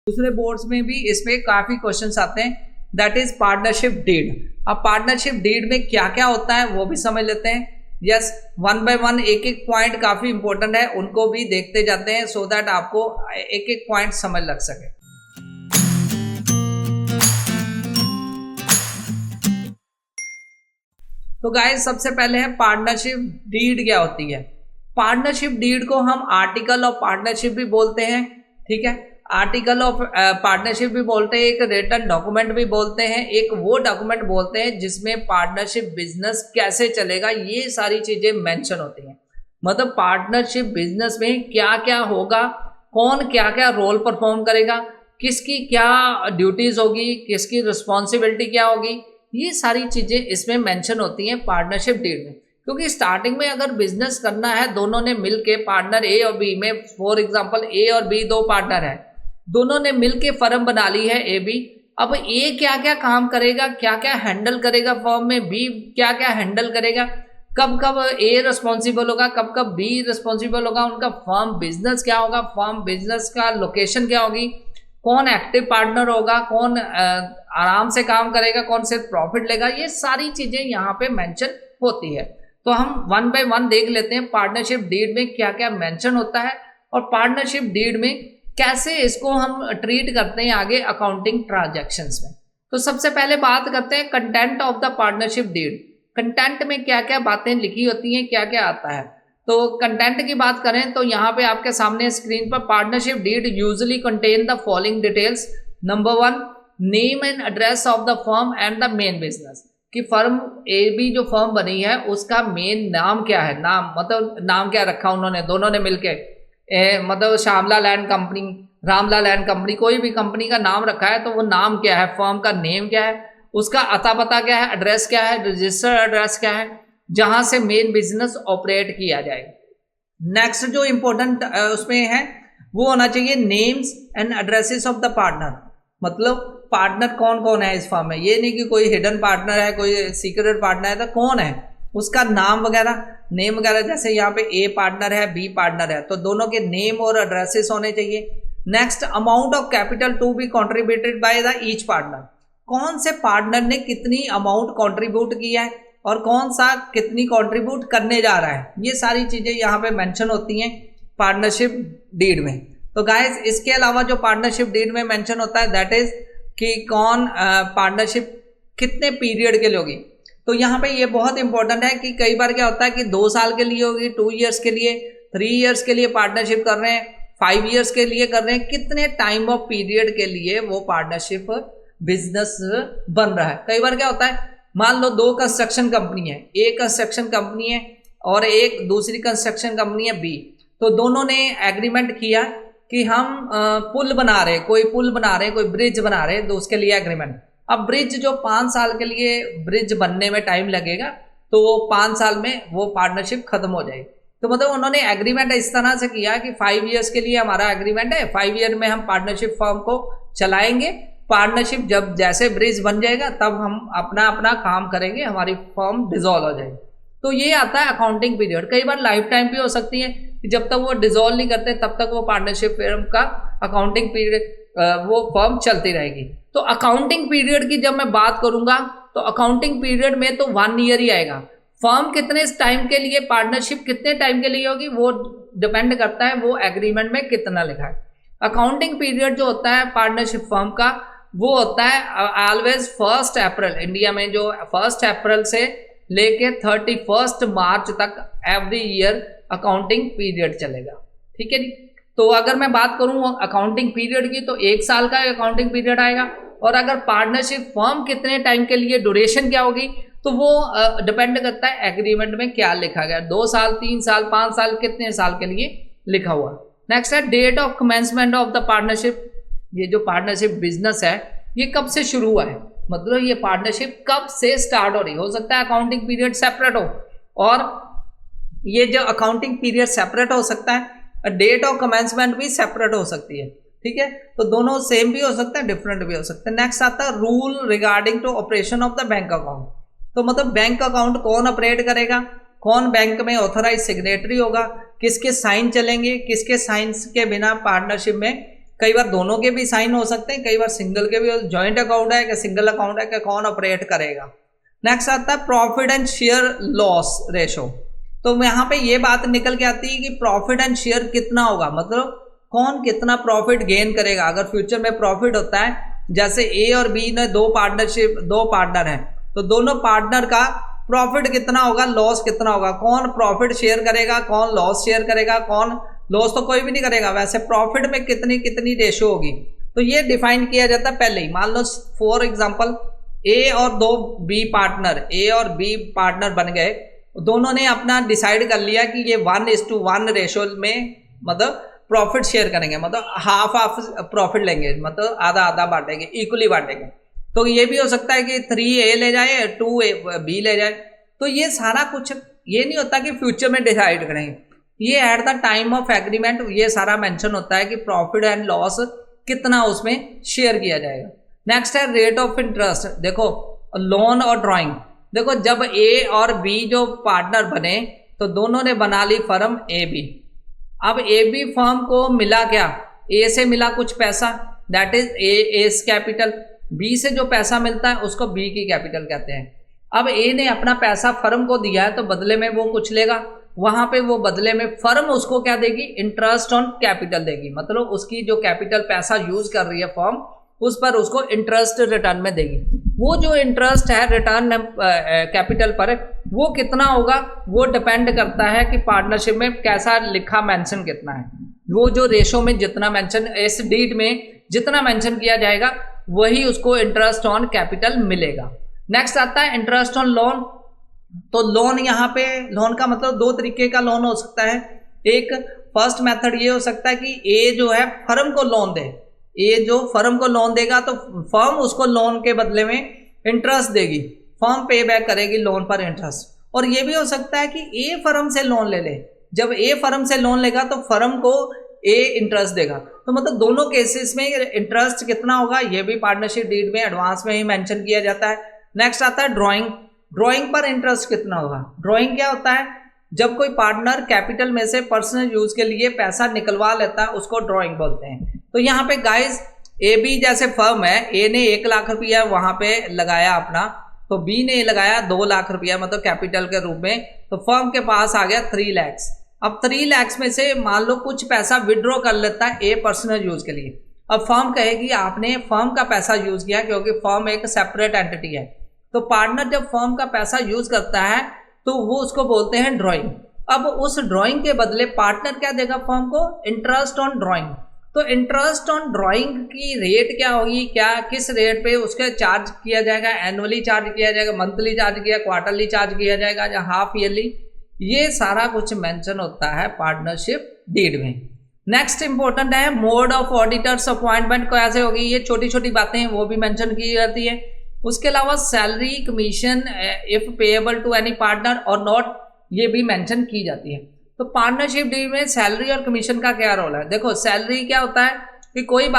दूसरे बोर्ड्स में भी इसमें काफी क्वेश्चंस आते हैं, दैट इज पार्टनरशिप डीड। अब पार्टनरशिप डीड में क्या क्या होता है वो भी समझ लेते हैं। यस, वन बाय वन एक एक पॉइंट काफी इंपॉर्टेंट है, उनको भी देखते जाते हैं सो दैट आपको एक एक पॉइंट समझ लग सके। तो गाइस सबसे पहले है पार्टनरशिप डीड क्या होती है। पार्टनरशिप डीड को हम आर्टिकल ऑफ पार्टनरशिप भी बोलते हैं, ठीक है। आर्टिकल ऑफ पार्टनरशिप भी बोलते हैं, एक रिटन डॉक्यूमेंट भी बोलते हैं, एक वो डॉक्यूमेंट बोलते हैं जिसमें पार्टनरशिप बिजनेस कैसे चलेगा ये सारी चीजें मेंशन होती हैं। मतलब पार्टनरशिप बिजनेस में क्या क्या होगा, कौन क्या क्या रोल परफॉर्म करेगा, किसकी क्या ड्यूटीज होगी, किसकी रिस्पॉन्सिबिलिटी क्या होगी, ये सारी चीजें इसमें मेंशन होती हैं पार्टनरशिप डीड में। क्योंकि स्टार्टिंग में अगर बिजनेस करना है दोनों ने मिलके, पार्टनर ए और बी में, फॉर एग्जांपल ए और बी दो पार्टनर हैं, दोनों ने मिलके फर्म बना ली है ए बी। अब ए क्या क्या काम करेगा, क्या क्या हैंडल करेगा फर्म में, बी क्या क्या हैंडल करेगा, कब कब ए रिस्पॉन्सिबल होगा, कब कब बी रिस्पॉन्सिबल होगा, उनका फर्म बिजनेस क्या होगा, फर्म बिजनेस का लोकेशन क्या होगी, कौन एक्टिव पार्टनर होगा, कौन आराम से काम करेगा, कौन सिर्फ प्रॉफिट लेगा, ये सारी चीजें यहाँ पे मेंशन होती है। तो हम वन बाय वन देख लेते हैं पार्टनरशिप डीड में क्या क्या मेंशन होता है और पार्टनरशिप डीड में कैसे इसको हम ट्रीट करते हैं आगे अकाउंटिंग ट्रांजैक्शंस में। तो सबसे पहले बात करते हैं content of the partnership deed. Content में क्या क्या बातें लिखी होती हैं, क्या क्या आता है। तो कंटेंट की बात करें तो यहाँ पे आपके सामने स्क्रीन पर partnership deed usually contain the following details. Number 1, name and address of the firm and the main business, कि फर्म ए बी जो फर्म बनी है उसका मेन नाम क्या है, नाम मतलब नाम क्या रखा उन्होंने दोनों ने मिलके, मतलब Shyamala land company, Ramlal land company, कोई भी कंपनी का नाम रखा है तो वो नाम क्या है, फर्म का नेम क्या है, उसका अता पता क्या है, एड्रेस क्या है, रजिस्टर्ड एड्रेस क्या है, जहां से मेन बिजनेस ऑपरेट किया जाएगा। नेक्स्ट जो इंपॉर्टेंट उसमें है वो होना चाहिए names and addresses of the partner. मतलब पार्टनर कौन कौन है इस फर्म में, ये नहीं कि कोई हिडन पार्टनर है, कोई सीक्रेट पार्टनर है, तो कौन है उसका नाम वगैरह, नेम वगैरह। जैसे यहाँ पे ए पार्टनर है, बी पार्टनर है, तो दोनों के नेम और एड्रेसेस होने चाहिए। Next, amount of capital to be contributed by the each partner, कौन से पार्टनर ने कितनी अमाउंट कॉन्ट्रीब्यूट किया है और कौन सा कितनी कंट्रीब्यूट करने जा रहा है, ये सारी चीजें यहाँ पे मेंशन होती हैं पार्टनरशिप डीड में। तो गाइस इसके अलावा जो पार्टनरशिप डीड में मेंशन होता है दैट इज कि कौन पार्टनरशिप कितने पीरियड के लिए होगी। तो यहाँ पे ये बहुत इंपॉर्टेंट है कि कई बार क्या होता है कि 2 साल के लिए होगी, 2 ईयर्स के लिए, 3 ईयर्स के लिए पार्टनरशिप कर रहे हैं, 5 ईयर्स के लिए कर रहे हैं, कितने टाइम ऑफ पीरियड के लिए वो पार्टनरशिप बिजनेस बन रहा है। कई बार क्या होता है, मान लो 2 कंस्ट्रक्शन कंपनी है, एक कंस्ट्रक्शन कंपनी है और एक दूसरी कंस्ट्रक्शन कंपनी है बी, तो दोनों ने एग्रीमेंट किया कि हम पुल बना रहे हैं, कोई पुल बना रहे हैं, कोई ब्रिज बना रहे हैं, तो उसके लिए एग्रीमेंट। अब ब्रिज जो 5 साल के लिए ब्रिज बनने में टाइम लगेगा तो वो 5 साल में वो पार्टनरशिप खत्म हो जाएगी। तो मतलब उन्होंने एग्रीमेंट इस तरह से किया कि 5 ईयर्स के लिए हमारा एग्रीमेंट है, 5 ईयर में हम पार्टनरशिप फर्म को चलाएंगे, पार्टनरशिप जब जैसे ब्रिज बन जाएगा तब हम अपना अपना काम करेंगे, हमारी फर्म डिसॉल्व हो जाएगी। तो ये आता है अकाउंटिंग पीरियड। कई बार लाइफ टाइम भी हो सकती है कि जब तक वो डिसॉल्व नहीं करते तब तक वो पार्टनरशिप फर्म का अकाउंटिंग पीरियड वो फर्म चलती रहेगी। तो अकाउंटिंग पीरियड की जब मैं बात करूंगा तो अकाउंटिंग पीरियड में तो 1 ईयर ही आएगा। फर्म कितने टाइम के लिए, पार्टनरशिप कितने टाइम के लिए होगी वो डिपेंड करता है वो एग्रीमेंट में कितना लिखा है। अकाउंटिंग पीरियड जो होता है पार्टनरशिप फर्म का वो होता है ऑलवेज 1 अप्रैल, इंडिया में जो 1 अप्रैल से लेके 31 मार्च तक एवरी ईयर अकाउंटिंग पीरियड चलेगा, ठीक है जी। तो अगर मैं बात करूं अकाउंटिंग पीरियड की तो 1 साल का अकाउंटिंग पीरियड आएगा, और अगर पार्टनरशिप फर्म कितने टाइम के लिए, ड्यूरेशन क्या होगी, तो वो डिपेंड करता है एग्रीमेंट में क्या लिखा गया, 2 साल, 3 साल, 5 साल, कितने साल के लिए लिखा हुआ। नेक्स्ट है date of commencement of the partnership. ये जो पार्टनरशिप बिजनेस है ये कब से शुरू हुआ है, मतलब ये पार्टनरशिप कब से स्टार्ट हो रही। हो सकता है अकाउंटिंग पीरियड सेपरेट हो और ये जो अकाउंटिंग पीरियड सेपरेट हो सकता है, डेट ऑफ कमेंसमेंट भी सेपरेट हो सकती है, ठीक है। तो दोनों सेम भी हो सकता है, डिफरेंट भी हो सकता है। नेक्स्ट आता है rule regarding to operation of the bank account. तो मतलब बैंक अकाउंट कौन ऑपरेट करेगा, कौन बैंक में ऑथराइज सिग्नेटरी होगा, किसके साइन चलेंगे, किसके साइन के बिना पार्टनरशिप में कई बार दोनों के भी साइन हो सकते हैं, कई बार सिंगल के भी। जॉइंट अकाउंट है कि सिंगल अकाउंट है कि कौन ऑपरेट करेगा। नेक्स्ट आता है profit and share loss ratio. तो यहाँ पे ये बात निकल के आती है कि प्रॉफिट एंड शेयर कितना होगा, मतलब कौन कितना प्रॉफिट गेन करेगा। अगर फ्यूचर में प्रॉफिट होता है, जैसे ए और बी ने दो पार्टनर हैं, तो दोनों पार्टनर का प्रॉफिट कितना होगा, लॉस कितना होगा, कौन प्रॉफिट शेयर करेगा, कौन लॉस शेयर करेगा, कौन लॉस तो कोई भी नहीं करेगा। वैसे प्रॉफिट में कितनी कितनी रेशो होगी, तो ये डिफाइन किया जाता है पहले ही। मान लो फॉर एग्जांपल ए और दो बी पार्टनर बन गए, दोनों ने अपना डिसाइड कर लिया कि ये 1:1 रेशो में मतलब प्रॉफिट शेयर करेंगे, मतलब हाफ प्रॉफिट लेंगे, मतलब आधा आधा बांटेंगे, इक्वली बांटेंगे। तो ये भी हो सकता है कि 3A ले जाए, 2B ले जाए। तो ये सारा कुछ ये नहीं होता कि फ्यूचर में डिसाइड करेंगे, ये at the time of agreement ये सारा मेंशन होता है कि प्रॉफिट एंड लॉस कितना उसमें शेयर किया जाएगा। नेक्स्ट है रेट ऑफ इंटरेस्ट। देखो लोन और ड्राइंग, देखो जब ए और बी जो पार्टनर बने तो दोनों ने बना ली फर्म ए बी। अब ए बी फर्म को मिला क्या, ए से मिला कुछ पैसा, that is as capital. B से जो पैसा मिलता है उसको बी की कैपिटल कहते हैं। अब ए ने अपना पैसा फर्म को दिया है तो बदले में वो कुछ लेगा, वहां पे वो बदले में फर्म उसको क्या देगी, इंटरेस्ट ऑन कैपिटल देगी, मतलब उसकी जो कैपिटल पैसा यूज कर रही है फर्म उस पर उसको इंटरेस्ट रिटर्न में देगी। वो जो इंटरेस्ट है रिटर्न कैपिटल पर वो कितना होगा, वो डिपेंड करता है कि पार्टनरशिप में कैसा लिखा मेंशन कितना है। वो जो रेशो में जितना मेंशन, इस डीड में जितना मेंशन किया जाएगा वही उसको इंटरेस्ट ऑन कैपिटल मिलेगा। नेक्स्ट आता है इंटरेस्ट ऑन लोन। तो लोन, यहाँ पे लोन का मतलब दो तरीके का लोन हो सकता है। एक फर्स्ट मेथड ये हो सकता है कि ए जो है फर्म को लोन दे, ए जो फर्म को लोन देगा तो फर्म उसको लोन के बदले में इंटरेस्ट देगी, फर्म पे बैक करेगी लोन पर इंटरेस्ट। और ये भी हो सकता है कि ए फर्म से लोन ले ले, जब ए फर्म से लोन लेगा तो फर्म को ए इंटरेस्ट देगा। तो मतलब दोनों केसेस में इंटरेस्ट कितना होगा ये भी पार्टनरशिप डीड में एडवांस में ही मेंशन किया जाता है। नेक्स्ट आता है ड्राइंग। ड्राइंग पर इंटरेस्ट कितना होगा। ड्राइंग क्या होता है, जब कोई पार्टनर कैपिटल में से पर्सनल यूज के लिए पैसा निकलवा लेता है उसको ड्राइंग बोलते हैं। तो यहाँ पे गाइस ए बी जैसे फर्म है, ए ने 1 लाख रुपया वहां पे लगाया अपना, तो बी ने लगाया 2 लाख रुपया मतलब कैपिटल के रूप में, तो फर्म के पास आ गया 3 लाख। अब 3 लाख में से मान लो कुछ पैसा विड्रॉ कर लेता है ए पर्सनल यूज के लिए। अब फर्म कहेगी आपने फर्म का पैसा यूज किया, क्योंकि फर्म एक सेपरेट एंटिटी है। तो पार्टनर जब फर्म का पैसा यूज करता है तो वो उसको बोलते हैं ड्राइंग। अब उस ड्राइंग के बदले पार्टनर क्या देगा फर्म को, इंटरेस्ट ऑन ड्राइंग। तो इंटरेस्ट ऑन ड्राइंग की रेट क्या होगी, क्या किस रेट पे उसके चार्ज किया जाएगा, एनुअली चार्ज किया जाएगा, मंथली चार्ज किया, क्वार्टरली चार्ज किया जाएगा या हाफ ईयरली, ये सारा कुछ मेंशन होता है पार्टनरशिप डीड में। नेक्स्ट इंपॉर्टेंट है मोड ऑफ ऑडिटर्स अपॉइंटमेंट कैसे होगी, ये छोटी छोटी बातें वो भी मेंशन की जाती है। उसके अलावा salary commission if payable to any partner or not, ये भी मेंशन की जाती है। तो पार्टनरशिप डील में सैलरी और कमीशन का क्या रोल है। देखो सैलरी क्या होता है कि कई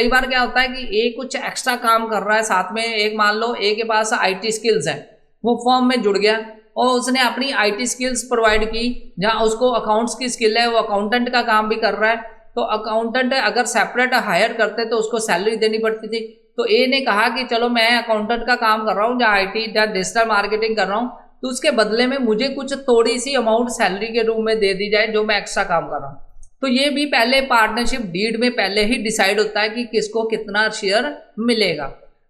बार क्या होता है कि ए कुछ एक्स्ट्रा काम कर रहा है साथ में, एक मान लो ए के पास आईटी स्किल्स है, वो फर्म में जुड़ गया और उसने अपनी आईटी स्किल्स प्रोवाइड की, जहाँ उसको अकाउंट्स की स्किल है, वो अकाउंटेंट का काम भी कर रहा है। तो अकाउंटेंट अगर सेपरेट हायर करते तो उसको सैलरी देनी पड़ती थी। तो ए ने कहा कि चलो मैं अकाउंटेंट का काम कर रहा हूँ, जहाँ आईटी या डिजिटल मार्केटिंग कर रहा हूँ, तो उसके बदले में मुझे कुछ थोड़ी सी अमाउंट सैलरी के रूप में दे दी जाए जो मैं एक्स्ट्रा काम कर रहा हूँ। तो ये भी पहले पार्टनरशिप डीड में पहले ही डिसाइड होता है कि किसको कितना शेयर मिलेगा।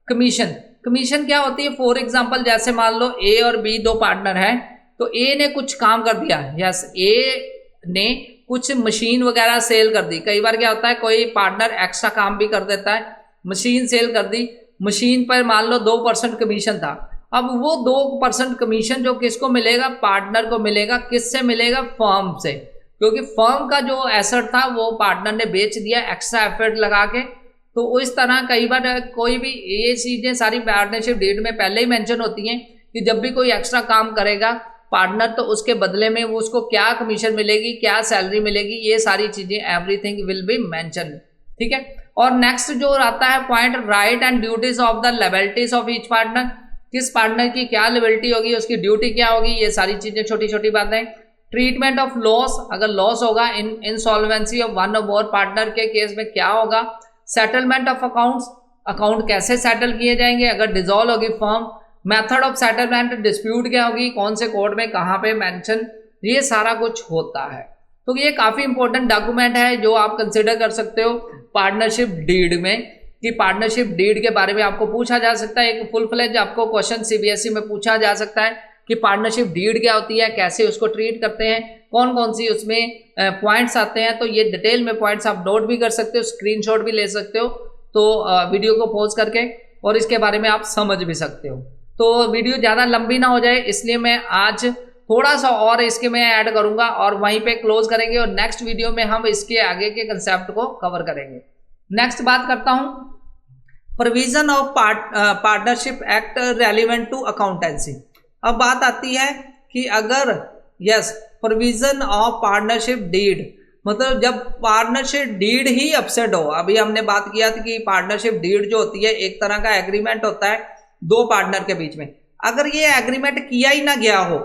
कमीशन क्या होती है, फॉर एग्जाम्पल जैसे मान लो ए और बी दो पार्टनर हैं, तो ए ने कुछ काम कर दिया, यस ए ने कुछ मशीन वगैरह सेल कर दी। कई बार क्या होता है कोई पार्टनर एक्स्ट्रा काम भी कर देता है, मशीन सेल कर दी, मशीन पर मान लो 2% कमीशन था। अब वो 2% कमीशन जो किसको मिलेगा, पार्टनर को मिलेगा। किससे मिलेगा, फर्म से, क्योंकि फर्म का जो एसेट था वो पार्टनर ने बेच दिया एक्स्ट्रा एफर्ट लगा के। तो इस तरह कई बार कोई भी ये चीजें सारी पार्टनरशिप डीड में पहले ही मेंशन होती हैं कि जब भी कोई एक्स्ट्रा काम करेगा पार्टनर तो उसके बदले में वो उसको क्या कमीशन मिलेगी, क्या सैलरी मिलेगी, ये सारी चीजें एवरीथिंग विल बी मेंशन। ठीक है। और नेक्स्ट जो आता है point, right and duties of the liabilities of each partner, किस पार्टनर की क्या लायबिलिटी होगी, उसकी ड्यूटी क्या होगी, ये सारी चीजें छोटी छोटी बातें। ट्रीटमेंट ऑफ लॉस, अगर लॉस होगा इंसॉल्वेंसी ऑफ वन और मोर पार्टनर के केस में क्या होगा, सेटलमेंट ऑफ अकाउंट्स, अकाउंट कैसे सेटल किए जाएंगे अगर डिसॉल्व होगी firm, method of settlement, dispute क्या होगी, कौन से कोड में कहाँ पे मेंशन, ये सारा कुछ होता है। तो ये काफ़ी इंपॉर्टेंट डॉक्यूमेंट है जो आप कंसिडर कर सकते हो पार्टनरशिप डीड में, कि पार्टनरशिप डीड के बारे में आपको पूछा जा सकता है। एक फुल फ्लेज आपको क्वेश्चन सीबीएसई में पूछा जा सकता है कि पार्टनरशिप डीड क्या होती है, कैसे उसको ट्रीट करते हैं, कौन कौन सी उसमें पॉइंट्स आते हैं। तो ये डिटेल में पॉइंट्स आप नोट भी कर सकते हो, स्क्रीनशॉट भी ले सकते हो, तो वीडियो को पॉज करके, और इसके बारे में आप समझ भी सकते हो। तो वीडियो ज़्यादा लंबी ना हो जाए इसलिए मैं आज थोड़ा सा और इसके में ऐड करूंगा और वहीं पे क्लोज करेंगे, और नेक्स्ट वीडियो में हम इसके आगे के कंसेप्ट को कवर करेंगे। नेक्स्ट बात करता हूं provision of partnership act relevant to accountancy. अब बात आती है कि अगर yes provision of partnership deed, मतलब जब पार्टनरशिप डीड ही अपसेट हो, अभी हमने बात किया था कि पार्टनरशिप डीड जो होती है एक तरह का एग्रीमेंट होता है दो पार्टनर के बीच में, अगर ये एग्रीमेंट किया ही ना गया हो,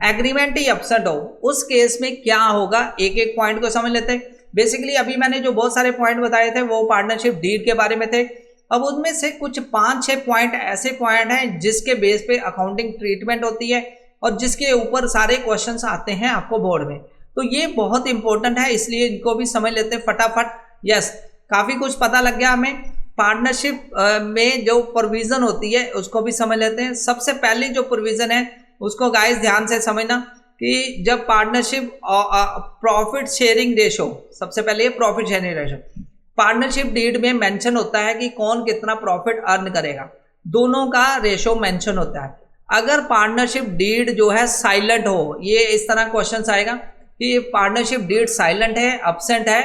एग्रीमेंट ही अपसेट हो, उस केस में क्या होगा, एक एक पॉइंट को समझ लेते हैं। बेसिकली अभी मैंने जो बहुत सारे पॉइंट बताए थे वो पार्टनरशिप डीड के बारे में थे। अब उनमें से कुछ 5-6 पॉइंट ऐसे पॉइंट हैं जिसके बेस पे अकाउंटिंग ट्रीटमेंट होती है और जिसके ऊपर सारे क्वेश्चंस आते हैं आपको बोर्ड में। तो ये बहुत इंपॉर्टेंट है, इसलिए इनको भी समझ लेते हैं फटाफट। यस, काफ़ी कुछ पता लग गया हमें। पार्टनरशिप में जो प्रोविज़न होती है उसको भी समझ लेते हैं। सबसे पहली जो प्रोविज़न है उसको गाइस ध्यान से समझना कि जब पार्टनरशिप प्रॉफिट शेयरिंग रेशो, सबसे पहले profit sharing ratio partnership deed में मेंशन होता है कि कौन कितना प्रॉफिट अर्न करेगा, दोनों का रेशो मेंशन होता है। अगर पार्टनरशिप डीड जो है साइलेंट हो, ये इस तरह क्वेश्चन आएगा कि पार्टनरशिप डीड साइलेंट है, अपसेंट है,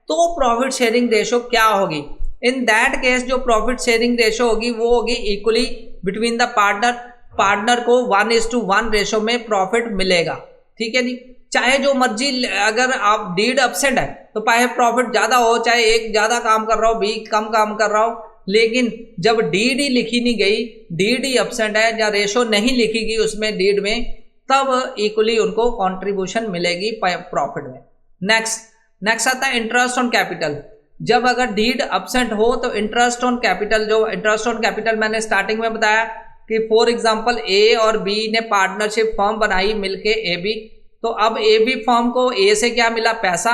तो प्रॉफिट शेयरिंग रेशो क्या होगी। इन दैट केस जो प्रॉफिट शेयरिंग रेशो होगी वो होगी इक्वली बिटवीन द पार्टनर को 1:1 रेशो में प्रॉफिट मिलेगा। ठीक है जी, चाहे जो मर्जी, अगर आप डीड अपसेंट है तो चाहे प्रॉफिट ज़्यादा हो, चाहे एक ज़्यादा काम कर रहा हो, बी कम काम कर रहा हो, लेकिन जब डीड ही लिखी नहीं गई, डीड ही अपसेंट है या रेशो नहीं लिखी गई उसमें डीड में, तब इक्वली उनको कंट्रीब्यूशन मिलेगी प्रॉफिट में। नेक्स्ट आता है इंटरेस्ट ऑन कैपिटल। जब अगर डीड अपसेंट हो तो इंटरेस्ट ऑन कैपिटल, जो इंटरेस्ट ऑन कैपिटल मैंने स्टार्टिंग में बताया कि फॉर एग्जांपल ए और बी ने पार्टनरशिप फर्म बनाई मिलके ए बी, तो अब ए बी फर्म को ए से क्या मिला, पैसा,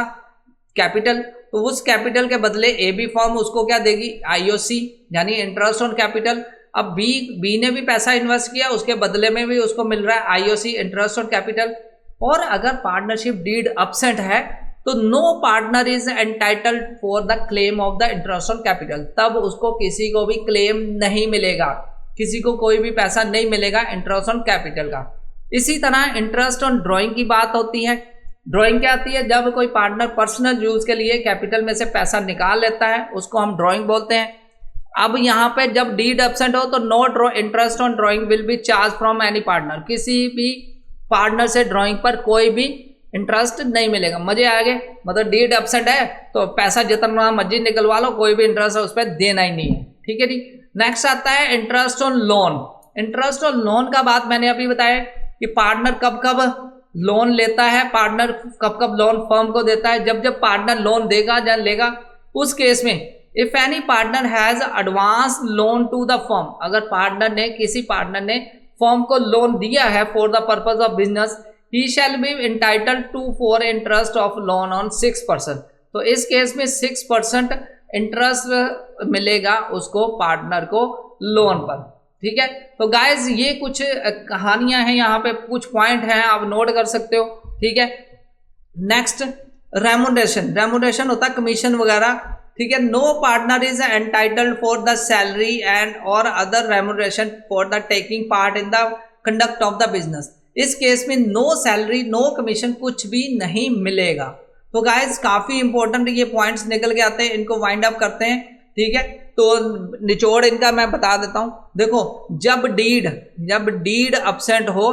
कैपिटल, तो उस कैपिटल के बदले ए बी फर्म उसको क्या देगी, आईओसी यानी इंटरेस्ट ऑन कैपिटल। अब बी ने भी पैसा इन्वेस्ट किया, उसके बदले में भी उसको मिल रहा है आईओसी, इंटरेस्ट ऑन कैपिटल। और अगर पार्टनरशिप डीड अपसेंट है तो no partner is entitled for the claim of the interest on capital, तब उसको किसी को भी क्लेम नहीं मिलेगा, किसी को कोई भी पैसा नहीं मिलेगा इंटरेस्ट ऑन कैपिटल का। इसी तरह इंटरेस्ट ऑन ड्राइंग की बात होती है। ड्राइंग क्या आती है, जब कोई पार्टनर पर्सनल यूज के लिए कैपिटल में से पैसा निकाल लेता है उसको हम ड्राइंग बोलते हैं। अब यहाँ पे जब डीड एब्सेंट हो तो no interest on drawing will be charge from any partner, किसी भी पार्टनर से ड्राइंग पर कोई भी इंटरेस्ट नहीं मिलेगा। मजे आ गए, मतलब डीड एब्सेंट है तो पैसा जितना मर्जी निकलवा लो, कोई भी इंटरेस्ट उस पर देना ही नहीं है। ठीक है जी। नेक्स्ट आता है interest on loan. Interest on loan का बात मैंने अभी बताया कि पार्टनर कब कब लोन लेता है, पार्टनर कब कब लोन फर्म को देता है, जब जब पार्टनर लोन देगा या लेगा उस केस में if any partner has advance loan to the firm, अगर पार्टनर ने किसी पार्टनर ने फर्म को लोन दिया है for the purpose of business, he shall be entitled to for interest of loan on 6%। तो इस केस में 6% इंटरेस्ट मिलेगा उसको पार्टनर को लोन पर। ठीक है, तो गाइज ये कुछ कहानियां हैं, यहाँ पे कुछ पॉइंट हैं आप नोट कर सकते हो। ठीक है, नेक्स्ट रेमुनरेशन। रेमुनरेशन होता है कमीशन वगैरह। ठीक है, no partner is entitled for the salary and और other remuneration for the taking part in the conduct of the business. इस केस में नो सैलरी नो कमीशन कुछ भी नहीं मिलेगा। तो गाइज काफी इंपॉर्टेंट ये पॉइंट्स निकल के आते हैं, इनको वाइंड अप करते हैं। ठीक है, तो निचोड़ इनका मैं बता देता हूं। देखो, जब डीड अपसेंट हो,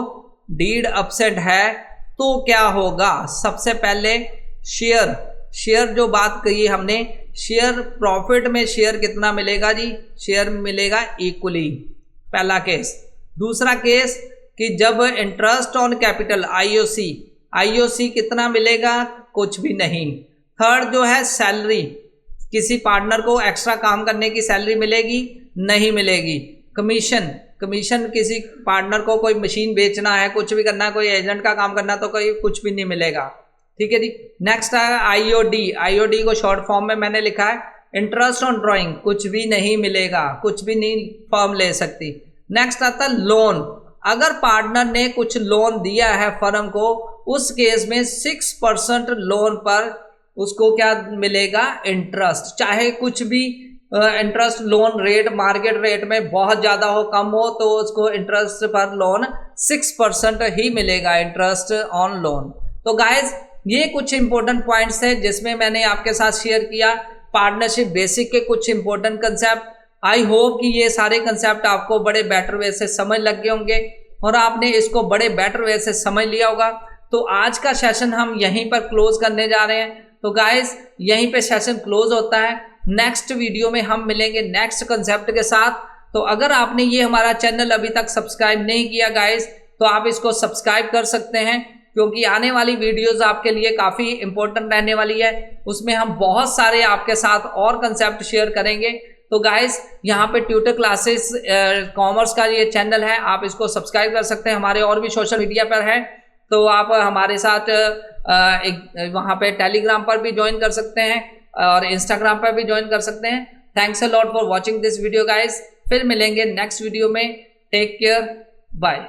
डीड अपसेंट है तो क्या होगा, सबसे पहले शेयर जो बात कही हमने, शेयर प्रॉफिट में शेयर कितना मिलेगा जी, शेयर मिलेगा इक्वली, पहला केस। दूसरा केस कि जब इंटरेस्ट ऑन कैपिटल आईओसी कितना मिलेगा, कुछ भी नहीं। थर्ड जो है सैलरी, किसी पार्टनर को एक्स्ट्रा काम करने की सैलरी मिलेगी? नहीं मिलेगी। कमीशन किसी पार्टनर को कोई मशीन बेचना है, कुछ भी करना है, कोई एजेंट का काम करना है तो कोई कुछ भी नहीं मिलेगा। ठीक है जी। नेक्स्ट है आईओडी को शॉर्ट फॉर्म में मैंने लिखा है इंटरेस्ट ऑन ड्राइंग, कुछ भी नहीं मिलेगा, कुछ भी नहीं फर्म ले सकती। नेक्स्ट आता है लोन। अगर पार्टनर ने कुछ लोन दिया है फर्म को, उस केस में 6% लोन पर उसको क्या मिलेगा? इंटरेस्ट। चाहे कुछ भी interest loan rate market rate में बहुत ज्यादा हो कम हो, तो उसको इंटरेस्ट पर लोन 6% ही मिलेगा, इंटरेस्ट ऑन लोन। तो गाइज ये कुछ इंपॉर्टेंट पॉइंट्स है जिसमें मैंने आपके साथ शेयर किया पार्टनरशिप बेसिक के कुछ इंपॉर्टेंट कंसेप्ट। आई होप कि ये सारे कंसेप्ट आपको बड़े बेटर वे से समझ लग गए होंगे और आपने इसको बड़े बेटर वे से समझ लिया होगा। तो आज का सेशन हम यहीं पर क्लोज करने जा रहे हैं। तो गाइज यहीं पे सेशन क्लोज होता है। नेक्स्ट वीडियो में हम मिलेंगे नेक्स्ट कंसेप्ट के साथ। तो अगर आपने ये हमारा चैनल अभी तक सब्सक्राइब नहीं किया गाइज, तो आप इसको सब्सक्राइब कर सकते हैं, क्योंकि आने वाली वीडियोस आपके लिए काफ़ी इंपॉर्टेंट रहने वाली है। उसमें हम बहुत सारे आपके साथ और कंसेप्ट शेयर करेंगे। तो गाइज यहाँ पे ट्यूटर क्लासेस कॉमर्स का ये चैनल है, आप इसको सब्सक्राइब कर सकते हैं। हमारे और भी सोशल मीडिया पर है, तो आप हमारे साथ वहाँ पे टेलीग्राम पर भी ज्वाइन कर सकते हैं और इंस्टाग्राम पर भी ज्वाइन कर सकते हैं। Thanks a lot for watching this video guys. फिर मिलेंगे नेक्स्ट वीडियो में। Take care, bye.